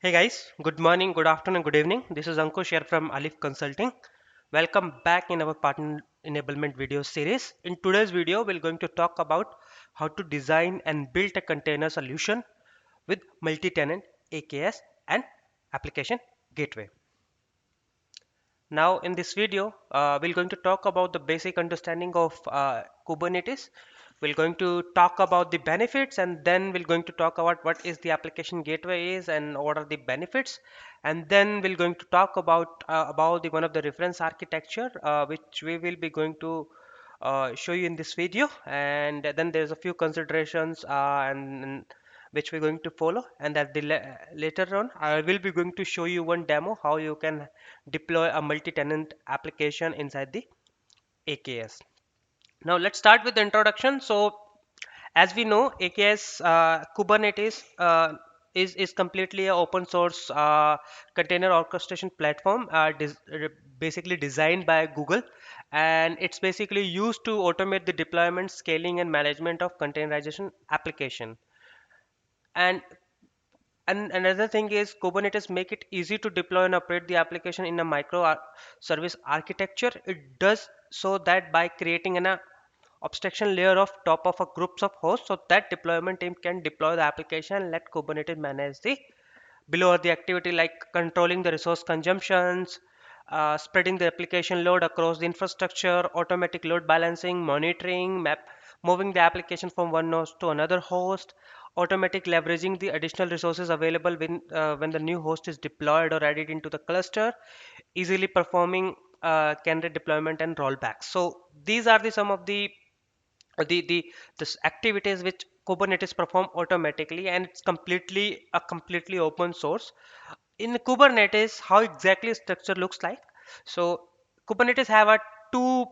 Hey guys, good morning, good afternoon, good evening. This is Ankush here from Alif Consulting. Welcome back in our partner enablement video series. In today's video, we're going to talk about how to design and build a container solution with multi-tenant AKS and application gateway. Now in this video, we're going to talk about the basic understanding of Kubernetes. We're going to talk about the benefits, and then we're going to talk about what is the application gateway is and what are the benefits. And then we're going to talk about the one of the reference architecture, which we will be going to show you in this video. And then there's a few considerations and which we're going to follow, and at the later on I will be going to show you one demo how you can deploy a multi-tenant application inside the AKS. Now let's start with the introduction. So as we know, AKS Kubernetes is completely a open source container orchestration platform, basically designed by Google, and it's basically used to automate the deployment, scaling, and management of containerization application. And another thing is Kubernetes make it easy to deploy and operate the application in a service architecture. It does so that by creating an abstraction layer of top of a groups of hosts, so that deployment team can deploy the application and let Kubernetes manage the below the activity like controlling the resource consumptions, spreading the application load across the infrastructure, automatic load balancing, monitoring, moving the application from one host to another host, automatic leveraging the additional resources available when the new host is deployed or added into the cluster, easily performing candidate deployment and rollbacks. So these are the some of the this activities which Kubernetes perform automatically, and it's completely open source. In Kubernetes, how exactly structure looks like? So Kubernetes have a two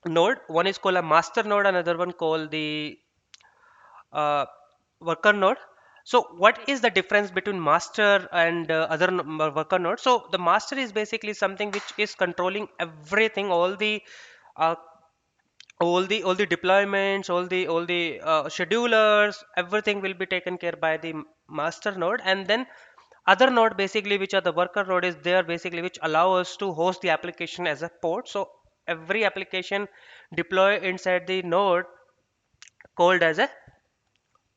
node. One is called a master node, another one called the uh, worker node. So what is the difference between master and worker node? So the master is basically something which is controlling everything, uh, all the deployments, all the schedulers, everything will be taken care by the master node. And then other node basically, which are the worker node, is there basically which allow us to host the application as a port. So every application deploy inside the node called as a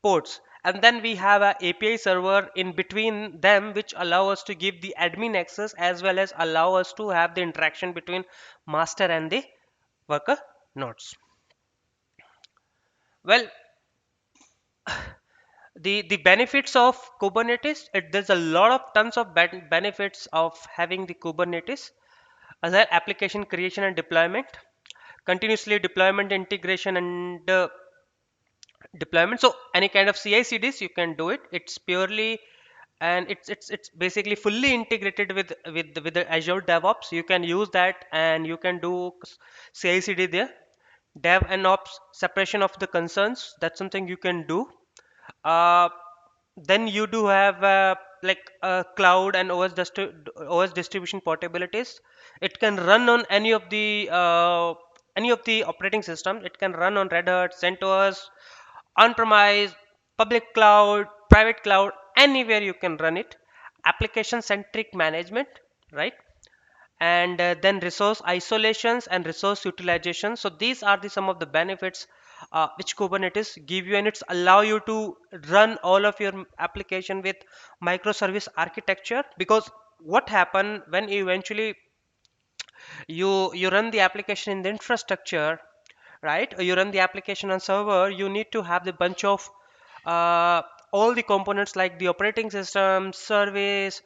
ports. And then we have a API server in between them which allow us to give the admin access as well as allow us to have the interaction between master and the worker nodes. Well, the benefits of Kubernetes, there's a lot of tons of benefits of having the Kubernetes. Other application creation and deployment, continuously deployment, integration, and deployment. So any kind of CI/CDs you can do it. It's purely and it's basically fully integrated with the Azure DevOps. You can use that and you can do CI/CD there. Dev and ops separation of the concerns. That's something you can do. Uh, then you do have like cloud and OS distribution portabilities. It can run on any of the operating system. It can run on Red Hat, CentOS, on-premise, public cloud, private cloud, anywhere you can run it. Application centric management, right? And then resource isolations and resource utilization. So these are the some of the benefits which Kubernetes give you, and it's allow you to run all of your application with microservice architecture. Because what happen when you eventually you run the application in the infrastructure, right? You run the application on server, you need to have the bunch of uh, all the components like the operating system, service,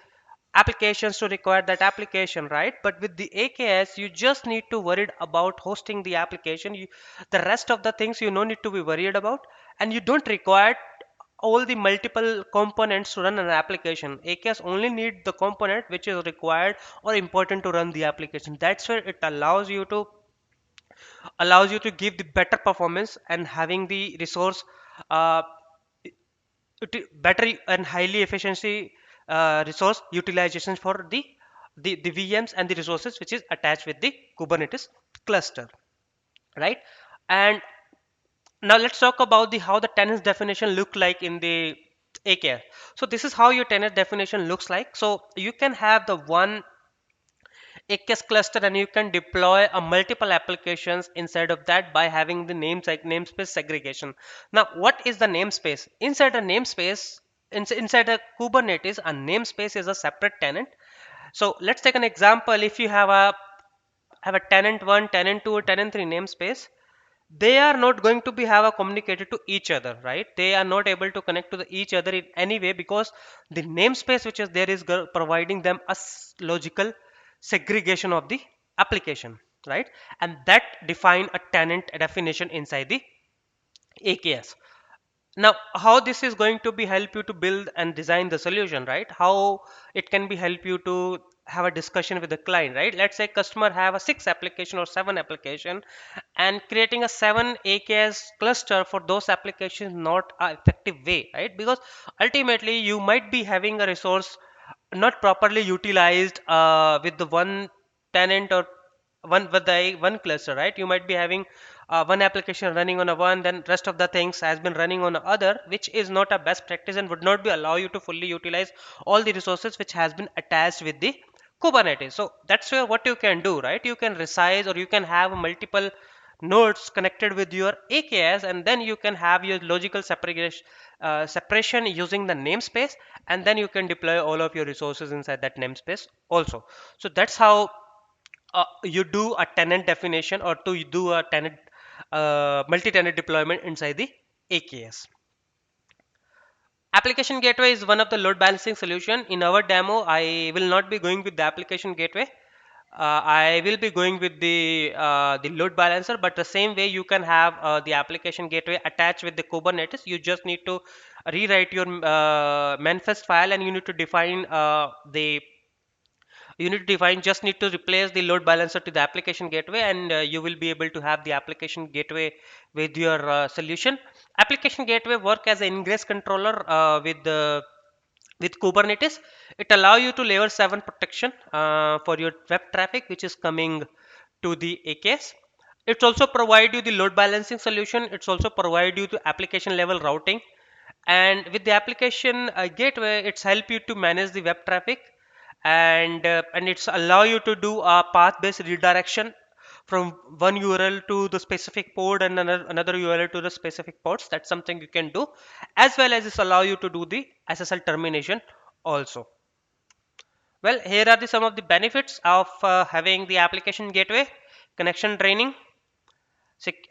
applications to require that application, right? But with the AKS, you just need to worried about hosting the application. The rest of the things you no need to be worried about, and you don't require all the multiple components to run an application. AKS only need the component which is required or important to run the application. That's where it allows you to give the better performance and having the resource uh, better and highly efficiency resource utilization for the VMs and the resources which is attached with the Kubernetes cluster, right? And now let's talk about the how the tenants definition look like in the AKS. So this is how your tenant definition looks like. So you can have the one AKS cluster and you can deploy a multiple applications inside of that by having the names like namespace segregation. Now, what is the namespace? Inside a namespace, inside a Kubernetes, a namespace is a separate tenant. So let's take an example. If you have a tenant 1, tenant 2, or tenant 3 namespace, they are not going to be have a communicated to each other, right? They are not able to connect to each other in any way because the namespace which is there is providing them a logical segregation of the application, right? And that define a tenant definition inside the AKS. Now, how this is going to be help you to build and design the solution, right? How it can be help you to have a discussion with the client, right? Let's say customer have a 6 application or 7 application, and creating a 7 AKS cluster for those applications not a effective way, right? Because ultimately you might be having a resource not properly utilized with the one tenant or one with the one cluster, right? You might be having one application running on a one, then rest of the things has been running on a other, which is not a best practice and would not be allow you to fully utilize all the resources which has been attached with the Kubernetes. So that's where what you can do, right? You can resize or you can have multiple nodes connected with your AKS, and then you can have your logical separation using the namespace, and then you can deploy all of your resources inside that namespace also. So that's how you do a tenant definition or to do a tenant multi-tenant deployment inside the AKS. Application gateway is one of the load balancing solution. In our demo, I will not be going with the application gateway. I will be going with the load balancer, but the same way you can have the application gateway attached with the Kubernetes. You just need to rewrite your manifest file, and you need to define just need to replace the load balancer to the application gateway, and you will be able to have the application gateway with your solution. Application gateway work as an ingress controller with Kubernetes. It allow you to layer 7 protection for your web traffic which is coming to the AKS. It's also provide you the load balancing solution. It's also provide you the application level routing, and with the application gateway it's help you to manage the web traffic, and it's allow you to do a path based redirection from one URL to the specific port and another URL to the specific ports. That's something you can do, as well as this allow you to do the SSL termination also. Well, here are some of the benefits of having the application gateway: connection draining,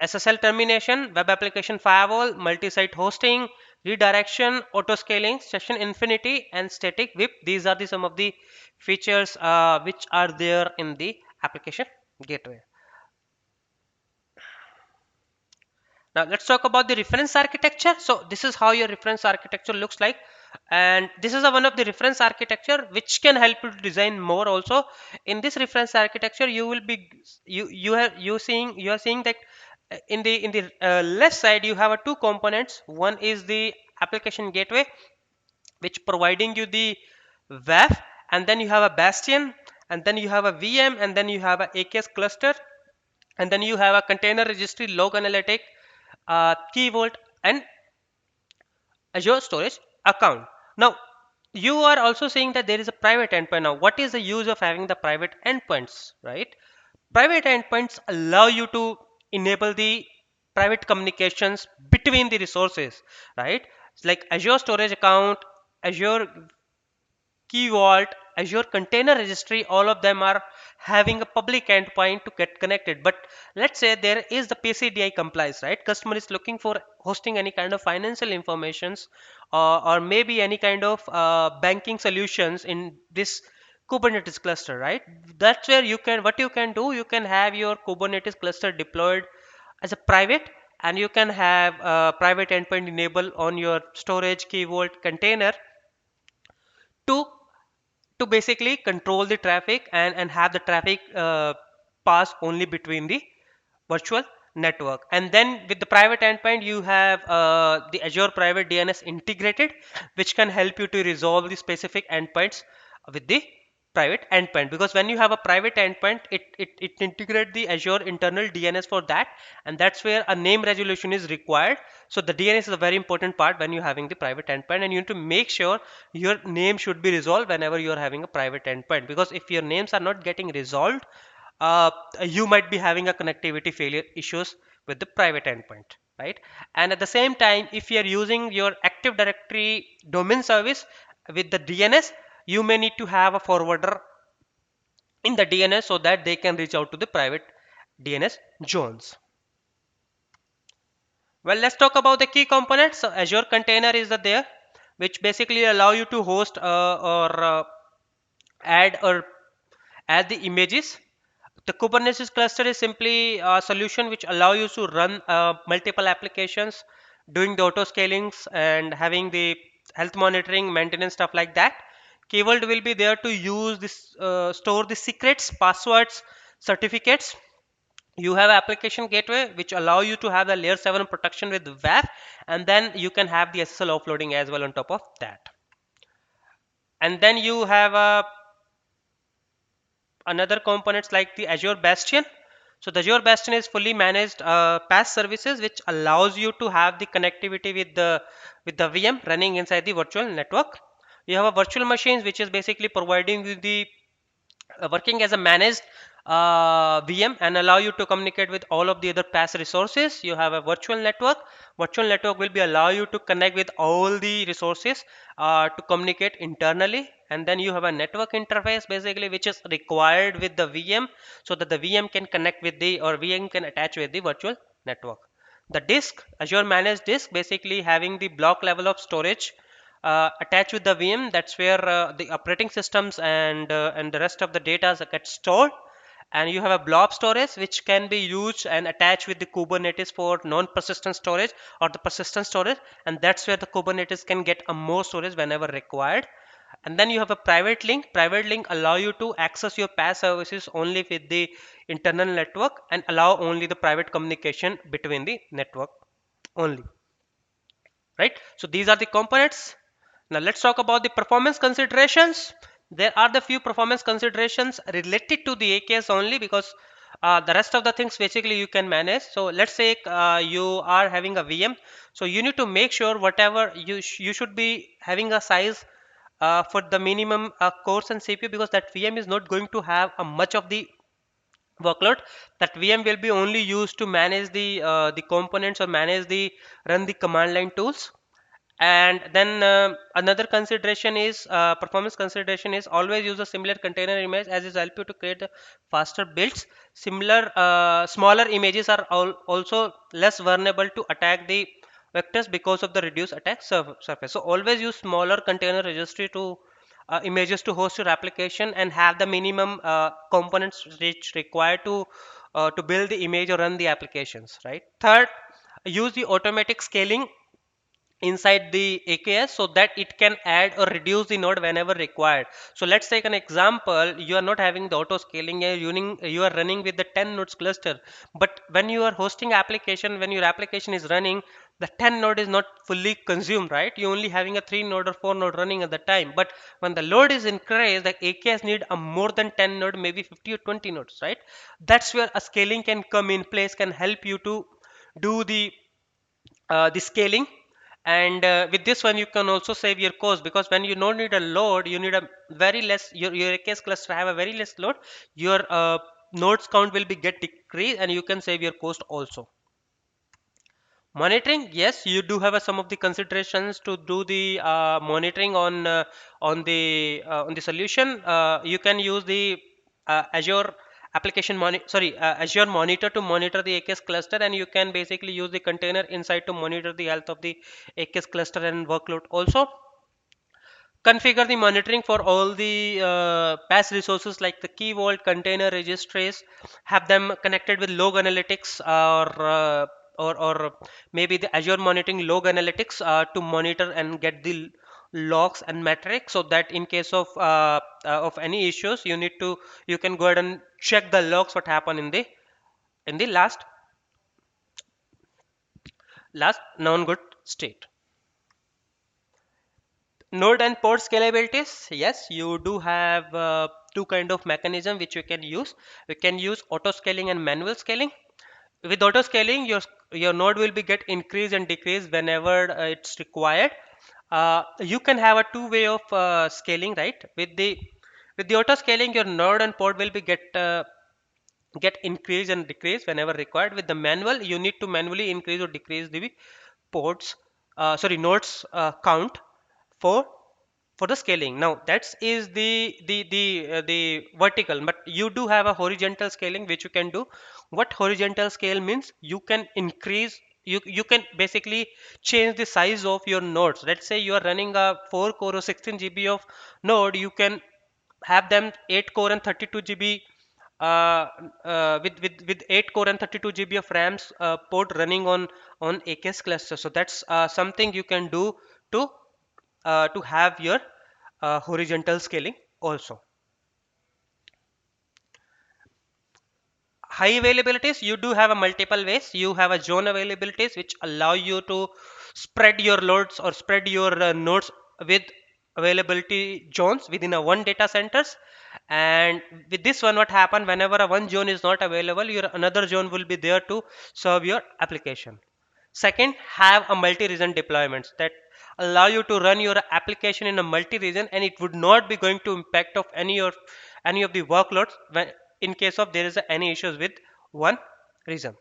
SSL termination, web application firewall, multi-site hosting, redirection, auto scaling, session infinity, and static WIP. These are some of the features which are there in the application gateway. Now let's talk about the reference architecture. So this is how your reference architecture looks like, and this is one of the reference architecture which can help you to design more also. In this reference architecture, you will be you are seeing that in the left side you have two components. One is the application gateway, which providing you the WAF, and then you have a Bastion, and then you have a VM, and then you have a AKS cluster, and then you have a container registry, log analytic, key vault, and Azure storage account. Now you are also saying that there is a private endpoint. Now what is the use of having the private endpoints, right? Private endpoints allow you to enable the private communications between the resources, right? It's like Azure storage account, Azure Key Vault, Azure Container Registry, all of them are having a public endpoint to get connected. But let's say there is the PCDI complies, right? Customer is looking for hosting any kind of financial informations, or maybe any kind of banking solutions in this Kubernetes cluster, right? That's where what you can do, you can have your Kubernetes cluster deployed as a private, and you can have a private endpoint enabled on your storage Key Vault container to basically control the traffic, and have the traffic pass only between the virtual network. And then with the private endpoint you have the Azure private DNS integrated, which can help you to resolve the specific endpoints with the private endpoint, because when you have a private endpoint, it integrate the Azure internal DNS for that, and that's where a name resolution is required. So the DNS is a very important part when you're having the private endpoint, and you need to make sure your name should be resolved whenever you're having a private endpoint, because if your names are not getting resolved, uh, you might be having a connectivity failure issues with the private endpoint, right? And at the same time, if you are using your Active Directory domain service with the DNS, you may need to have a forwarder in the DNS so that they can reach out to the private DNS zones. Well, let's talk about the key components. So Azure Container is there, which basically allow you to host or add or add the images. The Kubernetes cluster is simply a solution which allow you to run multiple applications, doing the auto scalings and having the health monitoring, maintenance, stuff like that. Key Vault will be there to use this, store the secrets, passwords, certificates. You have application gateway which allow you to have the layer 7 protection with WAF, and then you can have the SSL offloading as well on top of that. And then you have another components like the Azure Bastion. So the Azure Bastion is fully managed PaaS services which allows you to have the connectivity with the VM running inside the virtual network. You have a virtual machines which is basically providing you the working as a managed VM and allow you to communicate with all of the other PaaS resources. You have a virtual network. Virtual network will be allow you to connect with all the resources to communicate internally. And then you have a network interface basically which is required with the VM so that the VM can connect with the or VM can attach with the virtual network. The disk, Azure managed disk, basically having the block level of storage attached with the VM. That's where the operating systems and the rest of the data get stored. And you have a blob storage which can be used and attached with the Kubernetes for non-persistent storage or the persistent storage, and that's where the Kubernetes can get a more storage whenever required. And then you have a private link. Private link allow you to access your PaaS services only with the internal network and allow only the private communication between the network only, right? So these are the components. Now let's talk about the performance considerations. There are the few performance considerations related to the AKS only, because the rest of the things basically you can manage. So let's say you are having a VM, so you need to make sure whatever you should be having a size for the minimum cores and CPU, because that VM is not going to have a much of the workload. That VM will be only used to manage the components or manage the run the command line tools. And then another consideration is performance consideration is always use a similar container image as is help you to create the faster builds. Similar smaller images are also less vulnerable to attack the vectors because of the reduced attack surface. So always use smaller container registry to images to host your application and have the minimum components which required to build the image or run the applications, right? Third, use the automatic scaling inside the AKS so that it can add or reduce the node whenever required. So let's take an example. You are not having the auto scaling, you are running with the 10 nodes cluster, but when you are hosting application, when your application is running, the 10 node is not fully consumed, right? You only having a 3 node or 4 node running at the time, but when the load is increased, the AKS need a more than 10 node, maybe 50 or 20 nodes, right? That's where a scaling can come in place, can help you to do the scaling. And with this one you can also save your cost, because when you don't need a load, you need a very less, your AKS cluster have a very less load, your nodes count will be get decreased and you can save your cost also. Monitoring, yes, you do have some of the considerations to do the monitoring on the solution. You can use the Azure Azure Monitor to monitor the AKS cluster, and you can basically use the container inside to monitor the health of the AKS cluster and workload also. Configure the monitoring for all the PaaS resources like the key vault, container registries. Have them connected with log analytics or maybe the Azure monitoring log analytics to monitor and get the logs and metrics, so that in case of any issues, you can go ahead and check the logs what happened in the last non good state. Node and port scalabilities, yes, you do have two kind of mechanism which we can use. We can use auto scaling and manual scaling. With auto scaling, your node will be get increase and decrease whenever it's required. You can have a two-way of scaling, right? With the auto scaling, your node and pod will be get increase and decrease whenever required. With the manual, you need to manually increase or decrease the ports, sorry, nodes count for for the scaling. Now that is the vertical, but you do have a horizontal scaling which you can do. What horizontal scale means, you can increase, you can basically change the size of your nodes. Let's say you are running a 4 core or 16 GB of node, you can have them 8 core and 32 GB, with 8 core and 32 GB of RAMs port running on AKS cluster. So that's something you can do to have your horizontal scaling also. High availabilities, you do have a multiple ways. You have a zone availabilities which allow you to spread your loads or spread your nodes with availability zones within a one data centers. And with this one, what happen, whenever a one zone is not available, your another zone will be there to serve your application. Second, have a multi-region deployments that allow you to run your application in a multi-region, and it would not be going to impact of any of the workloads when in case of there is any issues with one region.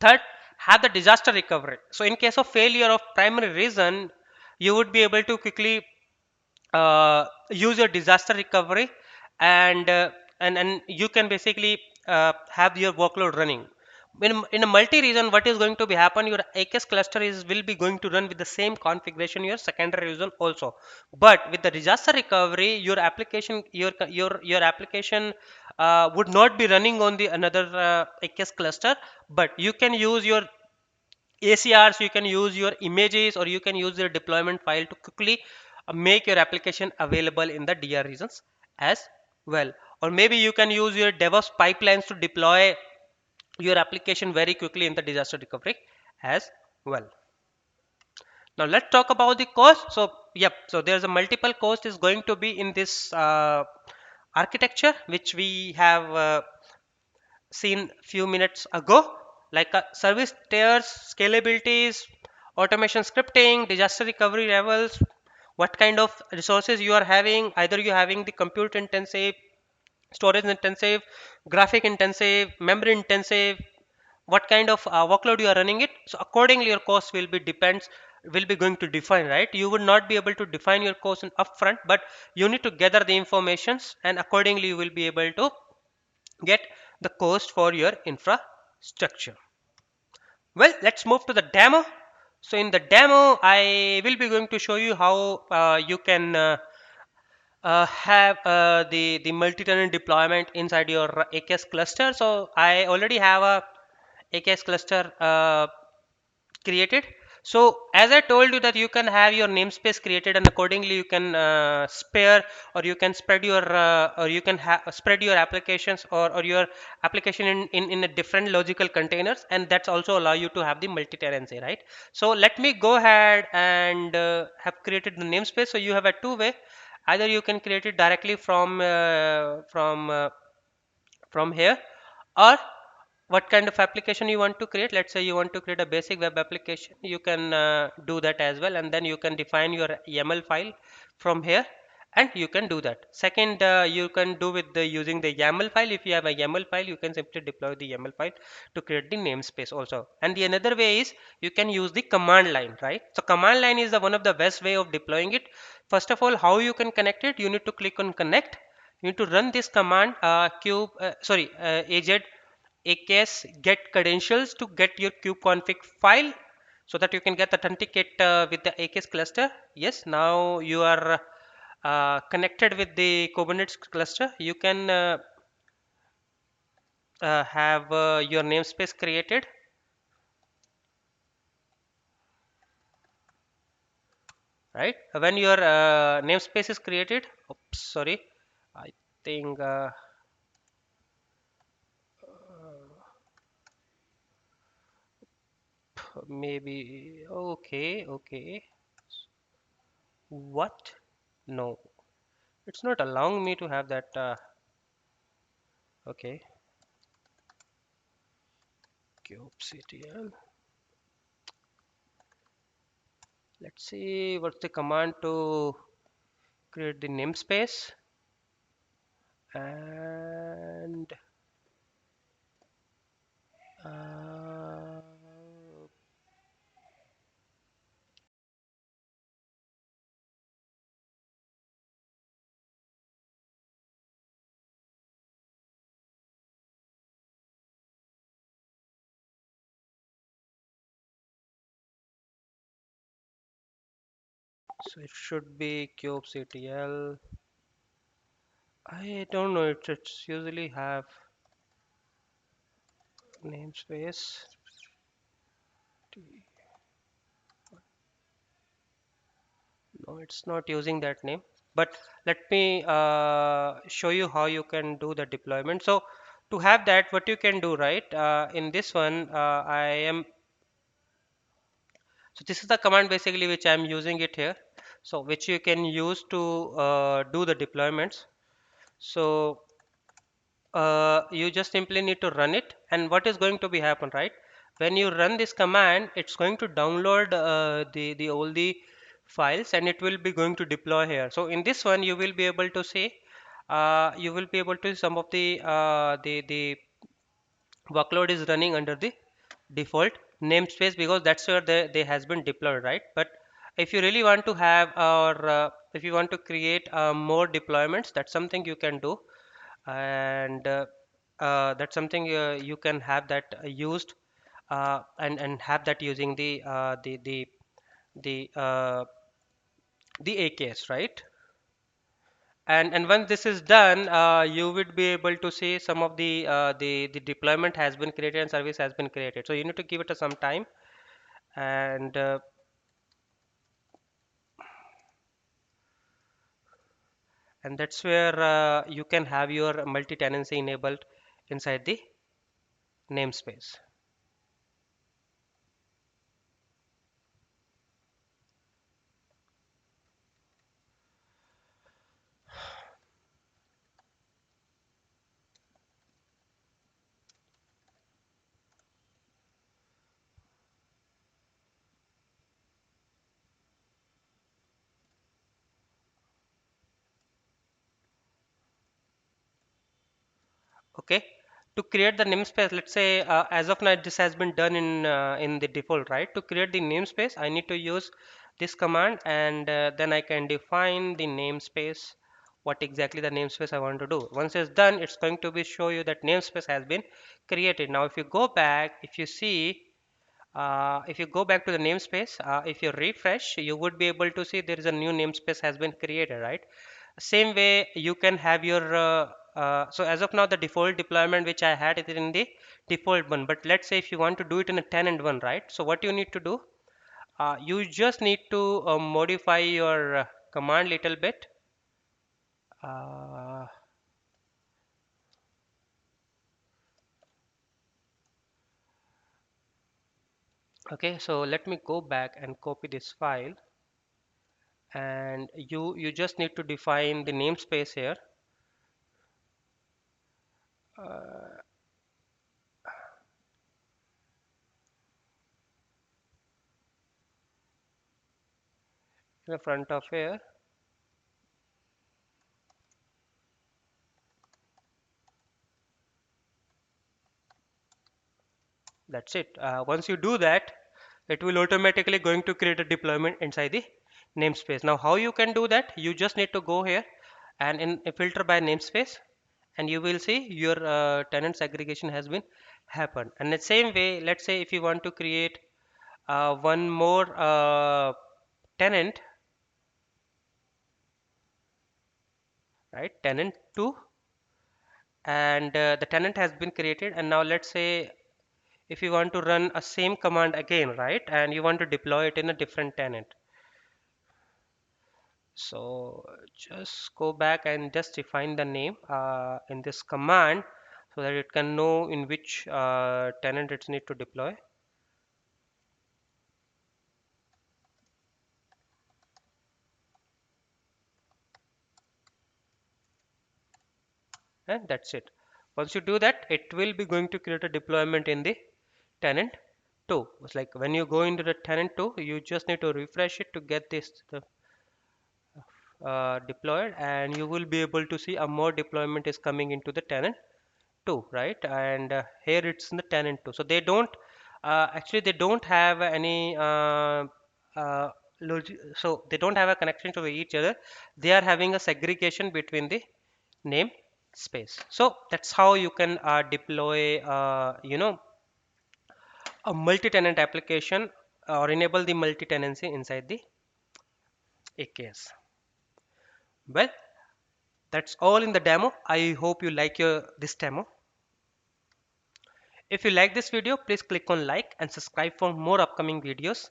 Third, have the disaster recovery. So in case of failure of primary region, you would be able to quickly use your disaster recovery, and and you can basically have your workload running in a multi-region. What is going to be happen, your AKS cluster is will be going to run with the same configuration your secondary region also. But with the disaster recovery, your application your application would not be running on the another AKS cluster, but you can use your ACRs, you can use your images, or you can use your deployment file to quickly make your application available in the DR regions as well. Or maybe you can use your DevOps pipelines to deploy your application very quickly in the disaster recovery as well. Now let's talk about the cost. So yep, so there's a multiple cost is going to be in this architecture which we have seen few minutes ago, like service tiers, scalabilities, automation scripting, disaster recovery levels, what kind of resources you are having, either you having the compute intensive, storage intensive, graphic intensive, memory intensive, what kind of workload you are running it. So accordingly your cost will be depends, will be going to define, right? You would not be able to define your cost in upfront, but you need to gather the informations, and accordingly you will be able to get the cost for your infrastructure. Well, let's move to the demo. So in the demo, I will be going to show you how you can have the multi-tenant deployment inside your AKS cluster. So I already have a AKS cluster created. So as I told you that you can have your namespace created, and accordingly you can spare, or you can spread your or you can spread your applications, or your application in a different logical containers, and that's also allow you to have the multi-tenancy, right? So let me go ahead and have created the namespace. So you have a two-way, either you can create it directly from here, or what kind of application you want to create. Let's say you want to create a basic web application, you can do that as well, and then you can define your YAML file from here, and you can do that. Second, you can do with the using the YAML file. If you have a YAML file, you can simply deploy the YAML file to create the namespace also. And the another way is you can use the command line, right? So command line is the one of the best way of deploying it. First of all, how you can connect it, you need to click on connect. You need to run this command AZ AKS get credentials to get your kubeconfig file, so that you can get authenticate with the AKS cluster. Yes, now you are connected with the Kubernetes cluster. You can have your namespace created, right? When your namespace is created, oops, sorry, I think maybe okay. What? No. It's not allowing me to have that. Okay, kubectl. Let's see what's the command to create the namespace. And uh, so it should be kubectl. I don't know. It's usually have namespace. No, it's not using that name. But let me show you how you can do the deployment. So to have that, what you can do, right? In this one, I am. So this is the command basically which I am using it here. So which you can use to do the deployments. So you just simply need to run it, and what is going to be happen, right? When you run this command, it's going to download the all the files, and it will be going to deploy here. So in this one you will be able to see you will be able to some of the workload is running under the default namespace, because that's where they has been deployed, right? But if you really want to have, or if you want to create more deployments, that's something you can do. And that's something you can have that used, and have that using the the AKS, right? And once this is done, you would be able to see some of the deployment has been created and service has been created. So you need to give it some time, and that's where you can have your multi-tenancy enabled inside the namespace. Okay, to create the namespace, let's say as of now this has been done in the default, right? To create the namespace, I need to use this command, and then I can define the namespace, what exactly the namespace I want to do. Once it's done, it's going to be show you that namespace has been created. Now if you go back, if you see, if you go back to the namespace, if you refresh, you would be able to see there is a new namespace has been created, right? Same way you can have your so as of now the default deployment which I had is in the default one, but let's say if you want to do it in a tenant one, right? So what you need to do, you just need to modify your command little bit. uh, okay, so let me go back and copy this file, and you just need to define the namespace here, uh, in the front of here. That's it. Once you do that, it will automatically going to create a deployment inside the namespace. Now, how you can do that? You just need to go here and in a filter by namespace, and you will see your tenant segregation has been happened. And the same way, let's say if you want to create one more tenant, right? Tenant 2, and the tenant has been created. And now let's say if you want to run a same command again, right? And you want to deploy it in a different tenant. So just go back and just define the name in this command, so that it can know in which tenant it need to deploy. and that's it. Once you do that, it will be going to create a deployment in the tenant 2. It's like when you go into the tenant 2, you just need to refresh it to get this deployed, and you will be able to see a more deployment is coming into the tenant 2, right? And here it's in the tenant 2. So they don't actually they don't have any so they don't have a connection to each other. They are having a segregation between the name space. So that's how you can deploy a multi-tenant application or enable the multi-tenancy inside the AKS. Well, that's all in the demo. I hope you like this demo. If you like this video, please click on like and subscribe for more upcoming videos,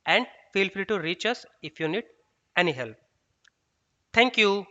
and feel free to reach us if you need any help. Thank you.